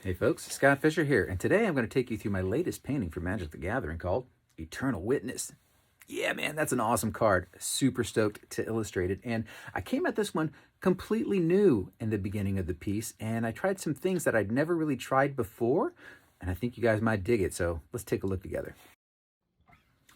Hey folks, Scott Fischer here, and today I'm going to take you through my latest painting for Magic the Gathering called Eternal Witness. Yeah, man, that's an awesome card. Super stoked to illustrate it. And I came at this one completely new in the beginning of the piece, and I tried some things that I'd never really tried before, and I think you guys might dig it, so let's take a look together.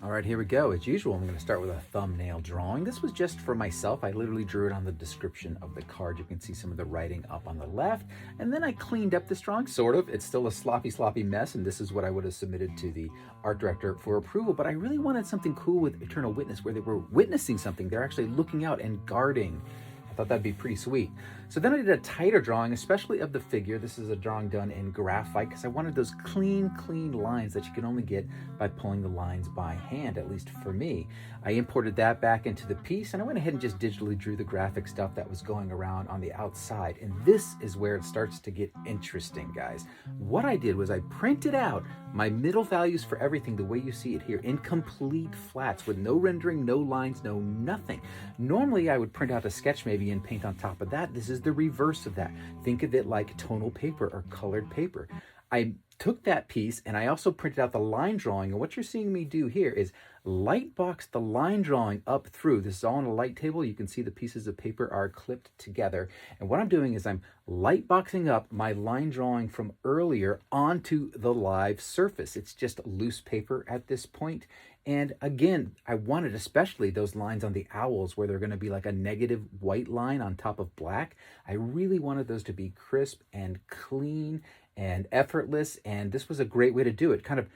All right, here we go. As usual, I'm going to start with a thumbnail drawing. This was just for myself. I literally drew it on the description of the card. You can see some of the writing up on the left. And then I cleaned up this drawing, sort of. It's still a sloppy mess, and this is what I would have submitted to the art director for approval. But I really wanted something cool with Eternal Witness, where they were witnessing something. They're actually looking out and guarding. I thought that'd be pretty sweet. So then I did a tighter drawing, especially of the figure. This is a drawing done in graphite because I wanted those clean lines that you can only get by pulling the lines by hand, at least for me. I imported that back into the piece, and I went ahead and just digitally drew the graphic stuff that was going around on the outside. And this is where it starts to get interesting, guys. What I did was I printed out my middle values for everything the way you see it here in complete flats with no rendering, no lines, no nothing. Normally I would print out a sketch maybe and paint on top of that. This is the reverse of that. Think of it like tonal paper or colored paper. I took that piece and I also printed out the line drawing, and what you're seeing me do here is light box the line drawing up through. This is all on a light table. You can see the pieces of paper are clipped together, and what I'm doing is I'm light boxing up my line drawing from earlier onto the live surface. It's just loose paper at this point. And again, I wanted especially those lines on the owls where they're going to be like a negative white line on top of black. I really wanted those to be crisp and clean and effortless, and this was a great way to do it. Kind of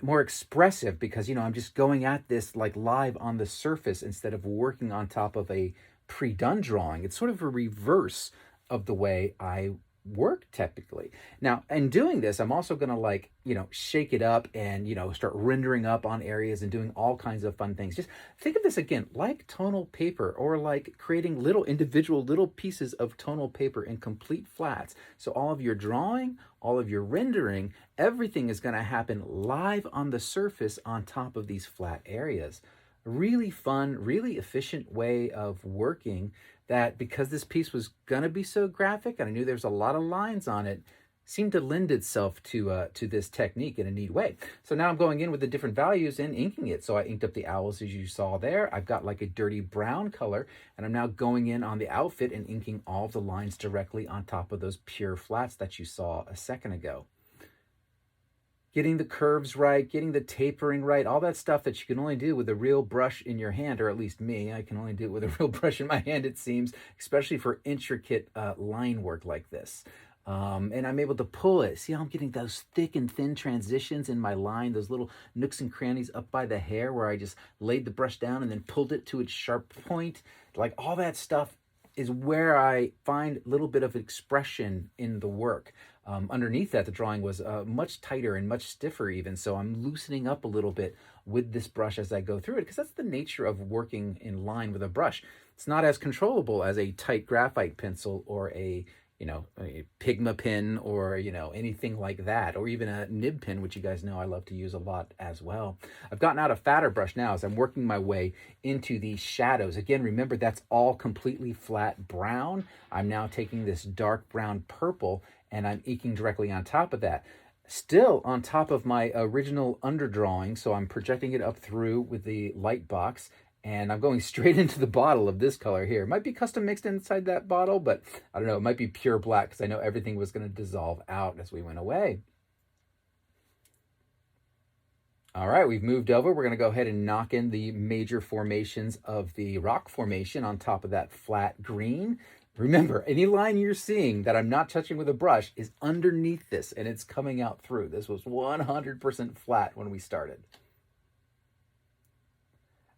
more expressive because, you know, I'm just going at this like live on the surface instead of working on top of a pre-done drawing. It's sort of a reverse of the way I work typically. Now, in doing this, I'm also going to, like, you know, shake it up and, you know, start rendering up on areas and doing all kinds of fun things. Just think of this again like tonal paper, or like creating little individual little pieces of tonal paper in complete flats. So all of your drawing, all of your rendering, everything is going to happen live on the surface on top of these flat areas. Really fun, really efficient way of working that, because this piece was going to be so graphic and I knew there's a lot of lines on it, seemed to lend itself to this technique in a neat way. So now I'm going in with the different values and inking it. So I inked up the owls as you saw there. I've got like a dirty brown color, and I'm now going in on the outfit and inking all of the lines directly on top of those pure flats that you saw a second ago. Getting the curves right, getting the tapering right, all that stuff that you can only do with a real brush in your hand, or at least me, I can only do it with a real brush in my hand, it seems, especially for intricate line work like this. And I'm able to pull it. See how I'm getting those thick and thin transitions in my line, those little nooks and crannies up by the hair where I just laid the brush down and then pulled it to its sharp point. Like, all that stuff is where I find a little bit of expression in the work. Underneath that, the drawing was much tighter and much stiffer even, so I'm loosening up a little bit with this brush as I go through it, because that's the nature of working in line with a brush. It's not as controllable as a tight graphite pencil or a Pigma pen, or, anything like that, or even a nib pen, which you guys know I love to use a lot as well. I've gotten out a fatter brush now as I'm working my way into these shadows. Again, remember, that's all completely flat brown. I'm now taking this dark brown purple and I'm inking directly on top of that. Still on top of my original underdrawing, so I'm projecting it up through with the light box, and I'm going straight into the bottle of this color here. It might be custom mixed inside that bottle, but I don't know, it might be pure black because I know everything was going to dissolve out as we went away. All right, we've moved over. We're going to go ahead and knock in the major formations of the rock formation on top of that flat green. Remember, any line you're seeing that I'm not touching with a brush is underneath this, and it's coming out through. This was 100% flat when we started.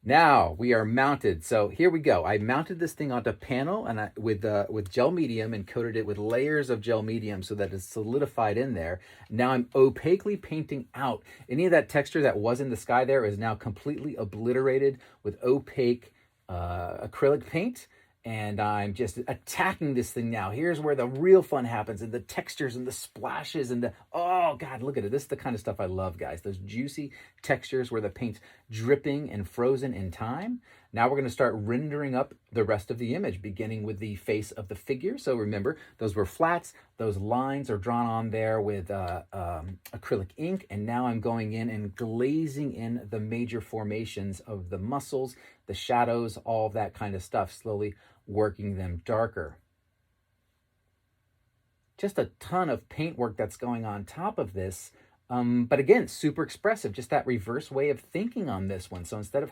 Now we are mounted. So here we go. I mounted this thing onto panel and with gel medium, and coated it with layers of gel medium so that it's solidified in there. Now I'm opaquely painting out. Any of that texture that was in the sky there is now completely obliterated with opaque acrylic paint. and I'm just attacking this thing now. Here's where the real fun happens, and the textures and the splashes and the, oh God, look at it. This is the kind of stuff I love, guys. Those juicy textures where the paint's dripping and frozen in time. Now we're going to start rendering up the rest of the image, beginning with the face of the figure. So remember, those were flats. Those lines are drawn on there with acrylic ink. And now I'm going in and glazing in the major formations of the muscles, the shadows, all that kind of stuff, slowly working them darker. Just a ton of paint work that's going on top of this. But again, super expressive, just that reverse way of thinking on this one. So instead of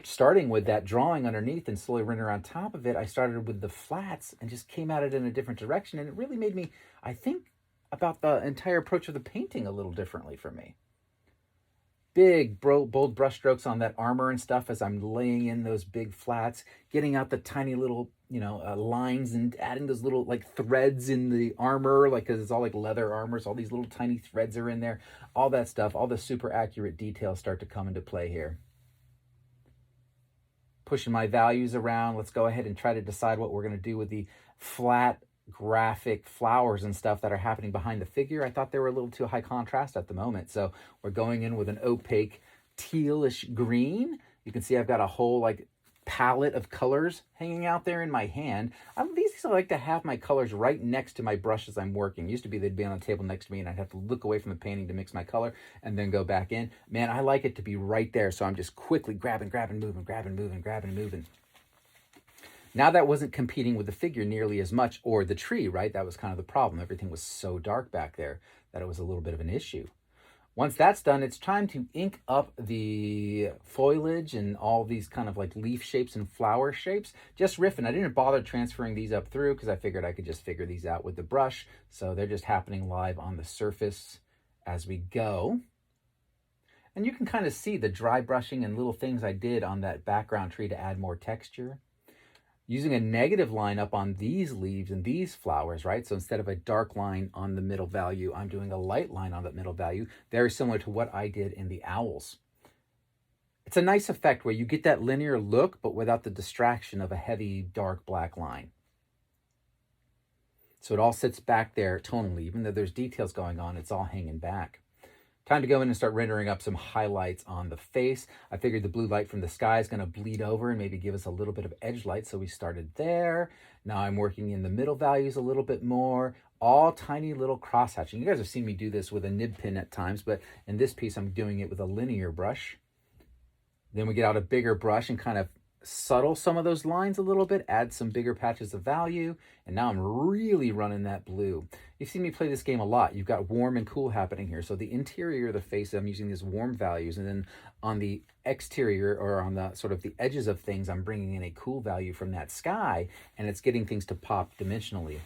starting with that drawing underneath and slowly rendering on top of it, I started with the flats and just came at it in a different direction. And it really made me, I think, about the entire approach of the painting a little differently for me. Big, bold brush strokes on that armor and stuff as I'm laying in those big flats, getting out the tiny little, lines and adding those little like threads in the armor, like, because it's all like leather armor, so all these little tiny threads are in there. All that stuff, all the super accurate details start to come into play here. Pushing my values around. Let's go ahead and try to decide what we're going to do with the flat graphic flowers and stuff that are happening behind the figure. I thought they were a little too high contrast at the moment, so we're going in with an opaque tealish green. You can see I've got a whole like palette of colors hanging out there in my hand. These days I like to have my colors right next to my brush as I'm working. Used to be they'd be on the table next to me and I'd have to look away from the painting to mix my color and then go back in. Man, I like it to be right there, so I'm just quickly grabbing, moving. Now that wasn't competing with the figure nearly as much, or the tree, right? That was kind of the problem. Everything was so dark back there that it was a little bit of an issue. Once that's done, it's time to ink up the foliage and all these kind of like leaf shapes and flower shapes. Just riffing. I didn't bother transferring these up through because I figured I could just figure these out with the brush. So they're just happening live on the surface as we go. And you can kind of see the dry brushing and little things I did on that background tree to add more texture. Using a negative line up on these leaves and these flowers, right? So instead of a dark line on the middle value, I'm doing a light line on that middle value, very similar to what I did in the owls. It's a nice effect where you get that linear look, but without the distraction of a heavy, dark black line. So it all sits back there tonally. Even though there's details going on, it's all hanging back. Time to go in and start rendering up some highlights on the face. I figured the blue light from the sky is going to bleed over and maybe give us a little bit of edge light, so we started there. Now I'm working in the middle values a little bit more, all tiny little cross-hatching. You guys have seen me do this with a nib pin at times, but in this piece I'm doing it with a linear brush. Then we get out a bigger brush and kind of subtle some of those lines a little bit, add some bigger patches of value, and now I'm really running that blue. You've seen me play this game a lot. You've got warm and cool happening here. So the interior of the face, I'm using these warm values, and then on the exterior, or on the sort of the edges of things, I'm bringing in a cool value from that sky, and it's getting things to pop dimensionally.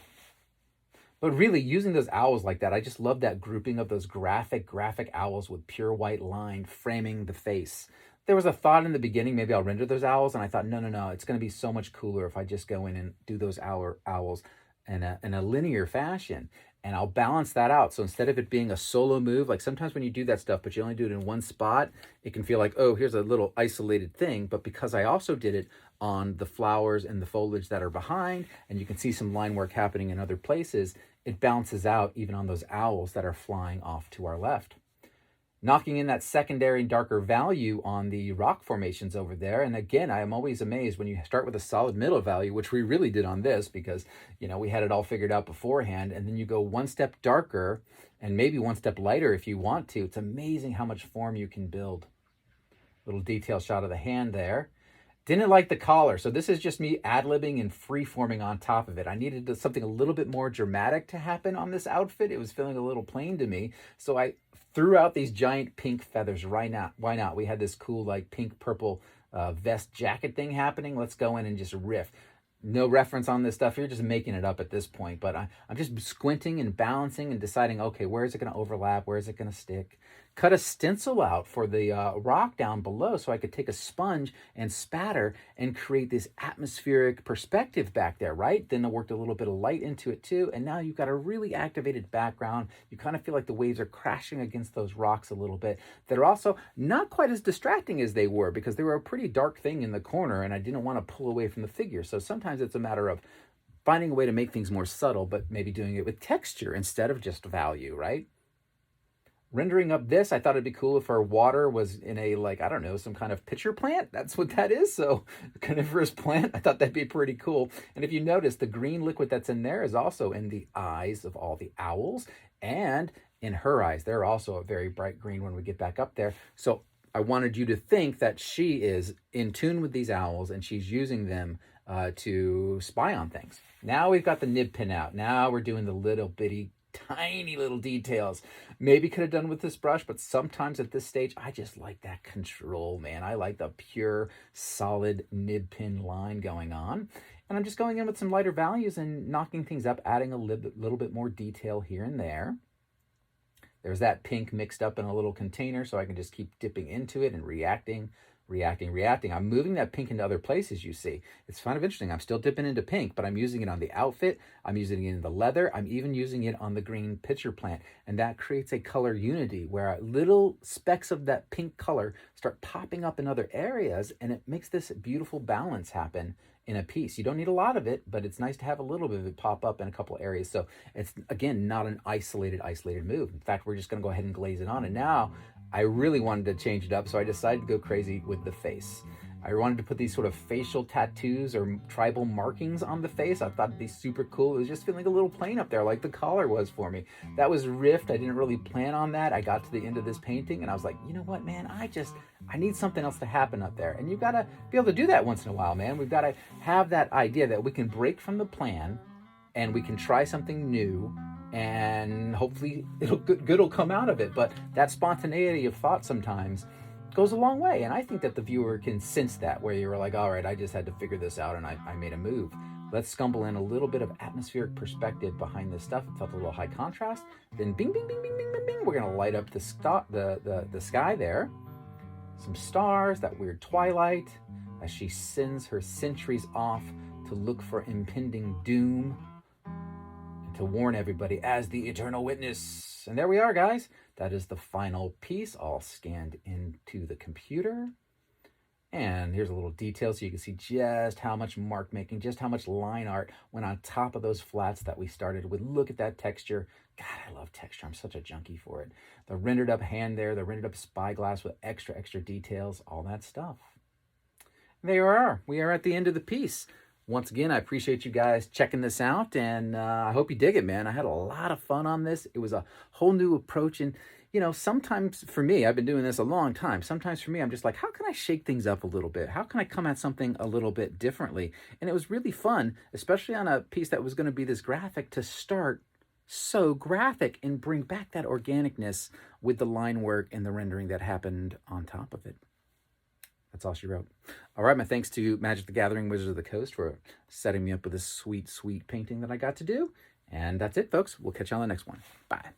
But really, using those owls like that, I just love that grouping of those graphic owls with pure white line framing the face. There was a thought in the beginning, maybe I'll render those owls, and I thought, no, it's going to be so much cooler if I just go in and do those owls in a linear fashion, and I'll balance that out. So instead of it being a solo move, like sometimes when you do that stuff, but you only do it in one spot, it can feel like, oh, here's a little isolated thing. But because I also did it on the flowers and the foliage that are behind, and you can see some line work happening in other places, it balances out even on those owls that are flying off to our left. Knocking in that secondary darker value on the rock formations over there. And again, I am always amazed when you start with a solid middle value, which we really did on this because, we had it all figured out beforehand. And then you go one step darker and maybe one step lighter if you want to. It's amazing how much form you can build. Little detail shot of the hand there. Didn't like the collar, so this is just me ad-libbing and free-forming on top of it. I needed something a little bit more dramatic to happen on this outfit. It was feeling a little plain to me, so I threw out these giant pink feathers. Why not? We had this cool like pink-purple vest jacket thing happening. Let's go in and just riff. No reference on this stuff. You're just making it up at this point, but I'm just squinting and balancing and deciding, okay, where is it going to overlap? Where is it going to stick? cut a stencil out for the rock down below so I could take a sponge and spatter and create this atmospheric perspective back there, right? Then I worked a little bit of light into it too, and now you've got a really activated background. You kind of feel like the waves are crashing against those rocks a little bit. That are also not quite as distracting as they were because they were a pretty dark thing in the corner and I didn't want to pull away from the figure. So sometimes it's a matter of finding a way to make things more subtle, but maybe doing it with texture instead of just value, right? Rendering up this, I thought it'd be cool if our water was in a, like, I don't know, some kind of pitcher plant. That's what that is. So coniferous plant, I thought that'd be pretty cool. And if you notice, the green liquid that's in there is also in the eyes of all the owls and in her eyes. They're also a very bright green when we get back up there. So I wanted you to think that she is in tune with these owls and she's using them to spy on things. Now we've got the nib pin out. Now we're doing the little bitty tiny little details. Maybe could have done with this brush, but sometimes at this stage, I just like that control, man. I like the pure, solid nib pin line going on. And I'm just going in with some lighter values and knocking things up, adding a little bit more detail here and there. There's that pink mixed up in a little container, so I can just keep dipping into it and reacting. I'm moving that pink into other places, you see. It's kind of interesting. I'm still dipping into pink, but I'm using it on the outfit. I'm using it in the leather. I'm even using it on the green pitcher plant. And that creates a color unity where little specks of that pink color start popping up in other areas, and it makes this beautiful balance happen in a piece. You don't need a lot of it, but it's nice to have a little bit of it pop up in a couple areas. So it's, again, not an isolated move. In fact, we're just going to go ahead and glaze it on. And now I really wanted to change it up, so I decided to go crazy with the face. I wanted to put these sort of facial tattoos or tribal markings on the face. I thought it'd be super cool. It was just feeling a little plain up there, like the collar was for me. That was riffed. I didn't really plan on that. I got to the end of this painting and I was like, you know what, man, I need something else to happen up there. And you've got to be able to do that once in a while, man. We've got to have that idea that we can break from the plan and we can try something new, and hopefully good will come out of it. But that spontaneity of thought sometimes goes a long way, and I think that the viewer can sense that, where you were like, all right, I just had to figure this out and I made a move. Let's scumble in a little bit of atmospheric perspective behind this stuff. It felt a little high contrast. Then bing, bing, bing, bing, bing, bing, bing. We're gonna light up the sky there. Some stars, that weird twilight, as she sends her sentries off to look for impending doom, to warn everybody as the eternal witness. And there we are, guys. That is the final piece, all scanned into the computer. And here's a little detail so you can see just how much mark making, just how much line art went on top of those flats that we started with. Look at that texture. God, I love texture. I'm such a junkie for it. The rendered up hand there, the rendered up spyglass with extra details, all that stuff. And there we are. We are at the end of the piece. Once again, I appreciate you guys checking this out, and I hope you dig it, man. I had a lot of fun on this. It was a whole new approach, and, you know, sometimes for me, I've been doing this a long time. Sometimes for me, I'm just like, how can I shake things up a little bit? How can I come at something a little bit differently? And it was really fun, especially on a piece that was going to be this graphic, to start so graphic and bring back that organicness with the line work and the rendering that happened on top of it. That's all she wrote. All right, my thanks to Magic the Gathering Wizards of the Coast for setting me up with this sweet painting that I got to do. And that's it, folks. We'll catch you on the next one. Bye.